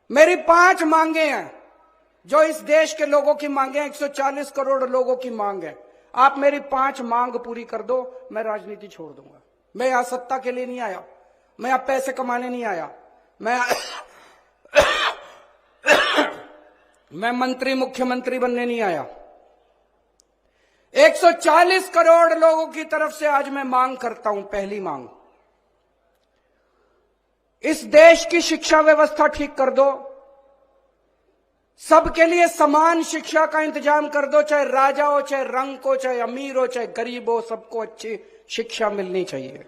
मेरी 5 मांगे हैं जो इस देश के लोगों की मांगे हैं, 140 करोड़ लोगों की मांग है। आप मेरी 5 मांग पूरी कर दो, मैं राजनीति छोड़ दूंगा। मैं यहां सत्ता के लिए नहीं आया, मैं यहां पैसे कमाने नहीं आया, मैं मंत्री मुख्यमंत्री बनने नहीं आया। 140 करोड़ लोगों की तरफ से आज मैं मांग करता हूं। पहली मांग, इस देश की शिक्षा व्यवस्था ठीक कर दो, सबके लिए समान शिक्षा का इंतजाम कर दो, चाहे राजा हो, चाहे रंक हो, चाहे अमीर हो, चाहे गरीब हो, सबको अच्छी शिक्षा मिलनी चाहिए।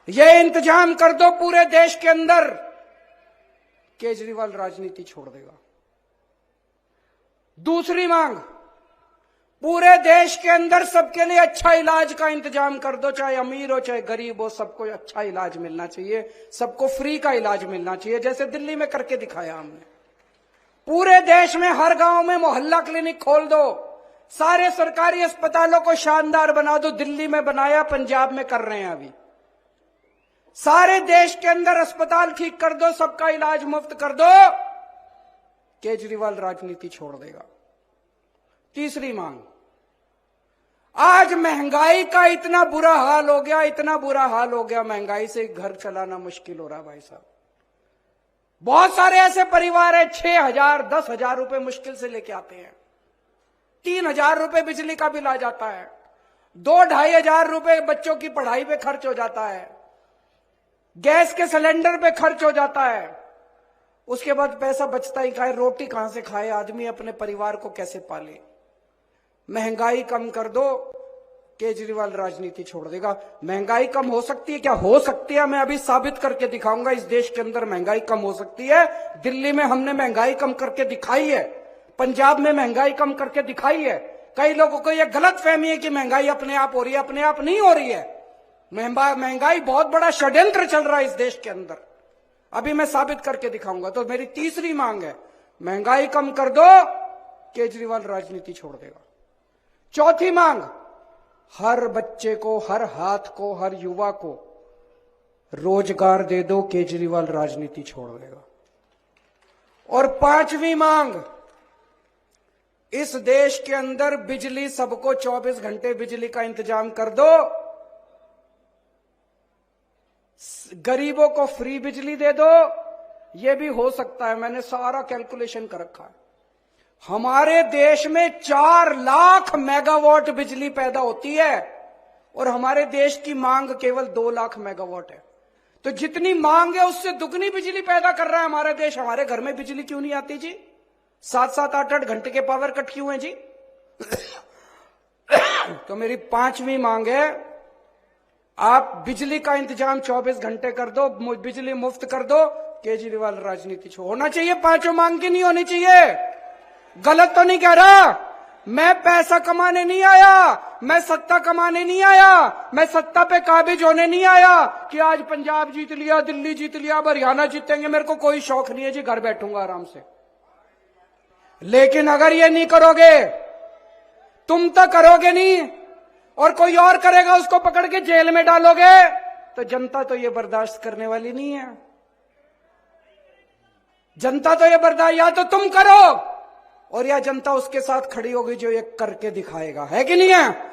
यह इंतजाम कर दो पूरे देश के अंदर, केजरीवाल राजनीति छोड़ देगा। दूसरी मांग, पूरे देश के अंदर सबके लिए अच्छा इलाज का इंतजाम कर दो, चाहे अमीर हो, चाहे गरीब हो, सबको अच्छा इलाज मिलना चाहिए, सबको फ्री का इलाज मिलना चाहिए, जैसे दिल्ली में करके दिखाया हमने। पूरे देश में हर गांव में मोहल्ला क्लिनिक खोल दो, सारे सरकारी अस्पतालों को शानदार बना दो। दिल्ली में बनाया, पंजाब में कर रहे हैं अभी। सारे देश के अंदर अस्पताल ठीक कर दो, सबका इलाज मुफ्त कर दो, केजरीवाल राजनीति छोड़ देगा। तीसरी मांग, आज महंगाई का इतना बुरा हाल हो गया, इतना बुरा हाल हो गया, महंगाई से घर चलाना मुश्किल हो रहा भाई साहब। बहुत सारे ऐसे परिवार है 6,000 10,000 रुपए मुश्किल से लेके आते हैं, 3,000 रुपए बिजली का बिल आ जाता है, 2-2,500 रुपए बच्चों की पढ़ाई पे खर्च हो जाता है, गैस के सिलेंडर पे खर्च हो जाता है। उसके बाद पैसा बचता ही खाए, रोटी कहां से खाए आदमी, अपने परिवार को कैसे पाले। महंगाई कम कर दो, केजरीवाल राजनीति छोड़ देगा। महंगाई कम हो सकती है क्या? हो सकती है, मैं अभी साबित करके दिखाऊंगा। इस देश के अंदर महंगाई कम हो सकती है। दिल्ली में हमने महंगाई कम करके दिखाई है, पंजाब में महंगाई कम करके दिखाई है। कई लोगों को यह गलत फहमी है कि महंगाई अपने आप हो रही है, अपने आप नहीं हो रही है। महंगाई बहुत बड़ा षड्यंत्र चल रहा है इस देश के अंदर, अभी मैं साबित करके दिखाऊंगा। तो मेरी तीसरी मांग है, महंगाई कम कर दो, केजरीवाल राजनीति छोड़ देगा। चौथी मांग, हर बच्चे को, हर हाथ को, हर युवा को रोजगार दे दो, केजरीवाल राजनीति छोड़ देगा। और पांचवी मांग, इस देश के अंदर बिजली सबको 24 घंटे बिजली का इंतजाम कर दो, गरीबों को फ्री बिजली दे दो। यह भी हो सकता है, मैंने सारा कैलकुलेशन कर रखा है। हमारे देश में 4 लाख मेगावाट बिजली पैदा होती है और हमारे देश की मांग केवल 2 लाख मेगावाट है। तो जितनी मांग है उससे दुगनी बिजली पैदा कर रहा है हमारा देश। हमारे घर में बिजली क्यों नहीं आती जी? 7-7 8-8 घंटे के पावर कट क्यों है जी? तो मेरी पांचवी मांग है, आप बिजली का इंतजाम 24 घंटे कर दो, बिजली मुफ्त कर दो, केजरीवाल राजनीति छोड़। होना चाहिए पांचों मांग की, नहीं होनी चाहिए। गलत तो नहीं कह रहा, मैं पैसा कमाने नहीं आया, मैं सत्ता कमाने नहीं आया, मैं सत्ता पे काबिज होने नहीं आया कि आज पंजाब जीत लिया, दिल्ली जीत लिया, अब हरियाणा जीतेंगे। मेरे को कोई शौक नहीं है जी, घर बैठूंगा आराम से। लेकिन अगर ये नहीं करोगे, तुम तो करोगे नहीं और कोई और करेगा, उसको पकड़ के जेल में डालोगे, तो जनता तो ये बर्दाश्त करने वाली नहीं है। जनता तो ये बर्दाश्त, या तो तुम करो और या जनता उसके साथ खड़ी होगी जो ये करके दिखाएगा, है कि नहीं है?